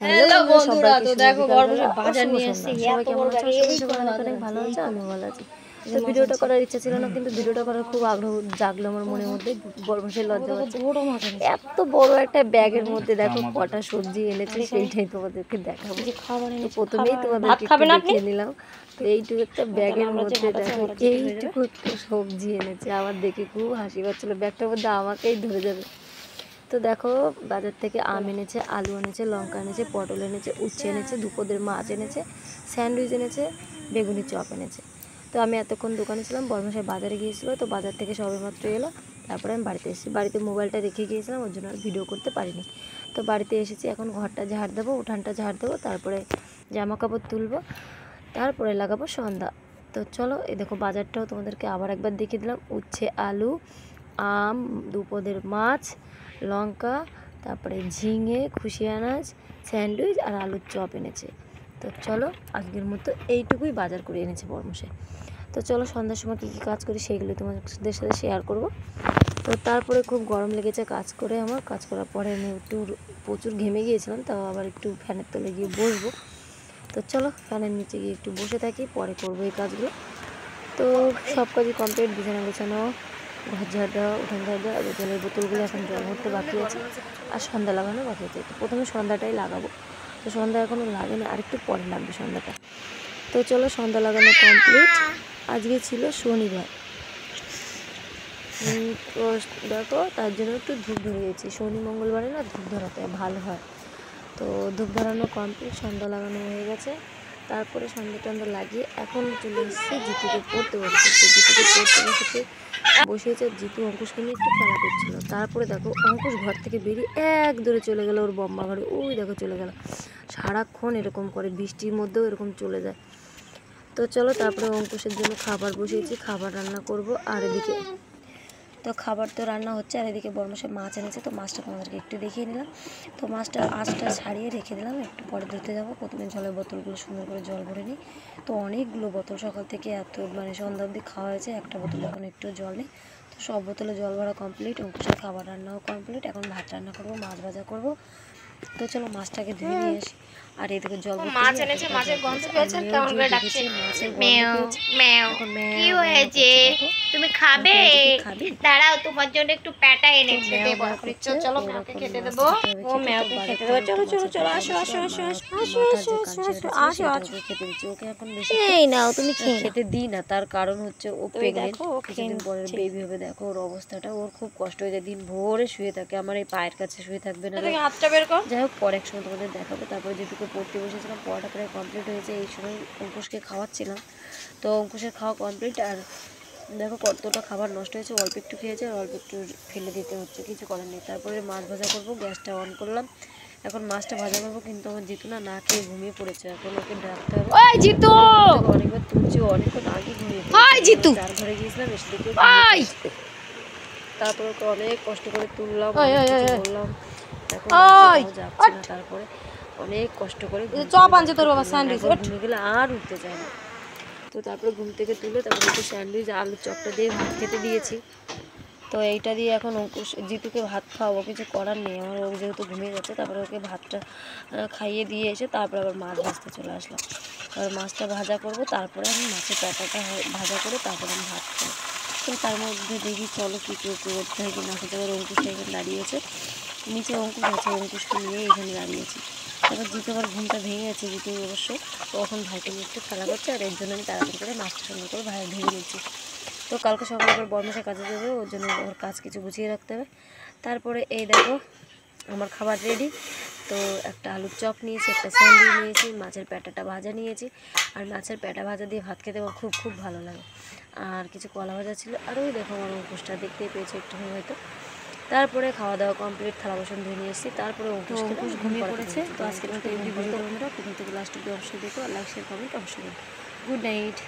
Hello বন্ধুরা, তো দেখো বড়বসে বাজার নিয়ে এসেছি। এত বড় ব্যাগ অনেক ভালো আছে, আমি ভালো আছি। তো ভিডিওটা করার ইচ্ছা ছিল না, কিন্তু ভিডিওটা করার খুব আগ্রহ জাগলো আমার মনের মধ্যে। বড়বসে লজ্জা পাচ্ছে। এত বড় একটা ব্যাগের মধ্যে দেখো কটা সবজি এনেছে, সেইটাই তোমাদেরকে দেখাবো। তো প্রথমেই তোমাদেরকে দেখিয়ে নিলাম। তো এইটুকু একটা ব্যাগের মধ্যে দেখো এইটুকু একটা সবজি এনেছে। আমার দেখে খুব হাসি পাচ্ছিল, ব্যাগটার মধ্যে আমাকেই ধরে যাবে। তো দেখো বাজার থেকে আম এনেছে, আলু এনেছে, লঙ্কা এনেছে, পটল এনেছে, উচ্ছে এনেছে, দুপদের মাছ এনেছে, স্যান্ডউইচ এনেছে, বেগুনি চপ এনেছে। তো আমি এতক্ষণ দোকানে ছিলাম, বড়মশাই বাজারে গিয়েছিলো, তো বাজার থেকে সবেমাত্র এলো। তারপরে আমি বাড়িতে এসেছি। বাড়িতে মোবাইলটা রেখে গিয়েছিলাম, ওর জন্য আর ভিডিও করতে পারিনি। তো বাড়িতে এসেছি, এখন ঘরটা ঝাড় দেবো, উঠানটা ঝাড় দেবো, তারপরে জামা কাপড় তুলবো, তারপরে লাগাবো সন্ধ্যা। তো চলো, এই দেখো বাজারটাও তোমাদেরকে আবার একবার দেখিয়ে দিলাম। উচ্ছে, আলু, আম, দুপদের মাছ, লঙ্কা, তারপরে ঝিঙে, খুশি আনাজ, স্যান্ডউইচ আর আলুর চপ এনেছে। তো চলো, আজকের মতো এইটুকুই বাজার করে এনেছে বড়মশাই। তো চলো, সন্ধ্যার সময় কী কী কাজ করি সেগুলো তোমাদের সাথে শেয়ার করব। তো তারপরে খুব গরম লেগেছে কাজ করে, আমার কাজ করার পরে আমি একটু প্রচুর ঘেমে গিয়েছিলাম, তাও আবার একটু ফ্যানের তলে গিয়ে বসবো। তো চলো, ফ্যানের নিচে গিয়ে একটু বসে থাকি, পরে করবো এই কাজগুলো। তো সব কাজই কমপ্লিট, বিছানা গোছানো, ঘর ঝাড় দেওয়া, উঠান ঝাড় দেওয়া, আর জলের বোতলগুলো এখন জল ভরতে বাকি আছে, আর সন্ধ্যা লাগানো বাকি আছে। তো প্রথমে সন্ধ্যাটাই লাগাবো। তো সন্ধ্যা এখনও লাগেনি, আরেকটু পরে লাগবে সন্ধ্যাটা। তো চলো, সন্ধ্যা লাগানো কমপ্লিট। আজকে ছিল শনিবার। তো দেখো, তার জন্য একটু ধূপ ধরিয়েছি। শনি মঙ্গলবারে না ধূপ ধরাতে ভালো হয়। তো ধূপ ধরানো কমপ্লিট, সন্ধ্যা লাগানো হয়ে গেছে। তারপরে সন্ধ্যা টন্ধা লাগিয়ে এখন চলে এসেছি জিতুকে পড়তে বসেছে। জিতুকে পড়তে বসিয়েছে। জিতু অঙ্কুশকে নিয়ে একটু খেলা করছিল। তারপরে দেখো অঙ্কুশ ঘর থেকে বেরিয়ে এক দূরে চলে গেল ওর বম্মা ঘরে। ওই দেখো চলে গেল। সারাক্ষণ এরকম করে, বৃষ্টির মধ্যেও এরকম চলে যায়। তো চলো, তারপরে অঙ্কুশের জন্য খাবার বসিয়েছি, খাবার রান্না করব। আর এদিকে তো খাবার তো রান্না হচ্ছে, আর এদিকে বড়মশাই মাছ এনেছে। তো মাছটা তোমাদেরকে একটু দেখিয়ে নিলাম। তো মাছটা আঁচটা ছাড়িয়ে রেখে দিলাম, একটু পরে ধুতে যাবো। প্রথমে জলের বোতলগুলো সুন্দর করে জল ভরে নিই। তো অনেকগুলো বোতল, সকাল থেকে এত সন্ধ্যা অবধি খাওয়া হয়েছে, একটা বোতলে এখন একটু জল নেই। তো সব বোতলে জল ভরা কমপ্লিট, অঙ্কুশের খাবার রান্নাও কমপ্লিট। এখন ভাত রান্না করবো, মাছ ভাজা করবো। তো চলো, মাছটাকে ধুয়ে নিয়ে আসি। আর এদিকে জল মাছ এনেছে, মাছের গন্ধ পেয়েছেন? কেমন করে ডাকছে? মেও মেও। কি হয়েছে? তুমি খাবে? দাঁড়াও, তোমার জন্য একটু প্যাটা এনেছে, দেবো। চলো মেওকে খেতে দেবো। ও মেওকে খেতে দেবো। চলো চলো চলো, আসো আসো আসো আসো আসো আসো আসো আসো। খেতে দিচ্ছি ওকে, এখন বেশি এই নাও, তুমি খেতে দিই না। তার কারণ হচ্ছে ও প্রেগনেন্ট, দেখো, কিছুদিন পরে বেবি হবে। দেখো ওর অবস্থাটা, ওর খুব কষ্ট হয়ে যায়, দিন ভোরে শুয়ে থাকে, আমার এই পায়ের কাছে শুয়ে থাকবে না। হাতটা বের কর। যাই হোক, পরে এক সময় তোমাদের দেখাবো। তারপরে যেটুকু পড়তে বসেছিলাম, পড়াটা প্রায় কমপ্লিট হয়েছে। এই সময় অঙ্কুশকে খাওয়াচ্ছিলাম। তো অঙ্কুশের খাওয়া কমপ্লিট। আর দেখো কতটা খাবার নষ্ট হয়েছে, অল্প একটু খেয়েছে আর অল্প একটু ফেলে দিতে হচ্ছে, কিছু করার নেই। তারপরে মাছ ভাজা করবো, গ্যাসটা অন করলাম। এখন মাছটা ভাজা করবো, কিন্তু আমার জিতু না খেয়ে ঘুমিয়ে পড়েছে। এখন ওকে ডাকতে হবে। ওই জিতু, অনেকবার তুলছি, অনেকক্ষণ আগে ঘুমিয়ে ওই জিতু, চার ঘরে গিয়েছিলাম, এসে দেখে ওই। তারপর ওকে অনেক কষ্ট করে তুললাম, বললাম এখন যাচ্ছে না। তারপরে অনেক কষ্ট করে চপ আনছে তোর বাবা, স্যান্ডউইচ। ঘুমিয়ে গেলে আর উঠতে চায় না। তো তারপরে ঘুম থেকে তুলে তারপরে একটু স্যান্ডউইচ আলুর চপটা দিয়ে ভাত খেতে দিয়েছি। তো এইটা দিয়ে এখন অঙ্কুশ জিতুকে ভাত খাওয়াবো, কিছু করার নেই আমার, ও যেহেতু ঘুমিয়ে যাচ্ছে। তারপরে ওকে ভাতটা খাইয়ে দিয়ে এসে তারপরে আবার মাছ ভাজতে চলে আসলাম। এবার মাছটা ভাজা করব, তারপরে আমি মাছের প্যাটাটা ভাজা করে তারপরে আমি ভাত খাবো। তো তার মধ্যে দেখি চলো কী করতে হয় কি না করতে। এবার অঙ্কুশটা এখানে দাঁড়িয়েছে, নিচে অঙ্কুশ আছে, অঙ্কুশকে নিয়ে এখানে দাঁড়িয়েছি। তারপর জিতু আবার ঘুমটা ভেঙে গেছে, জিতু অবশ্য তখন ভাইকে নিয়ে একটু খেলা করছে। আর এর জন্য আমি তাড়াতাড়ি করে মাছটা সুন্দর করে ভাই ভেঙে নিচ্ছি। তো কালকে সকালে আবার বর্মশাই কাজে যাবে, ওর জন্য ওর কাজ কিছু গুছিয়ে রাখতে হবে। তারপরে এই দেখো আমার খাবার রেডি। তো একটা আলুর চপ নিয়েছি, একটা স্যান্ডউইচ নিয়েছি, মাছের প্যাটাটা ভাজা নিয়েছি। আর মাছের প্যাটা ভাজা দিয়ে ভাত খেতে আমার খুব খুব ভালো লাগে। আর কিছু কলা ভাজা ছিল। আর ওই দেখো আমার অঙ্কুশটা দেখতেই পেয়েছে একটুখানি হয়তো। তারপরে খাওয়া দাওয়া কমপ্লিট, থালা বাসন ধুয়ে নিয়ে এসেছি। তারপরে অঙ্কুশ ঘুমিয়ে পড়েছে। তো আজকের মতো এই ভিডিওটা বন্ধুরা প্রথম থেকে লাস্ট অব্দি অবশ্যই দেখো, আর লাইক শেয়ার কমেন্ট অবশ্যই। Good night.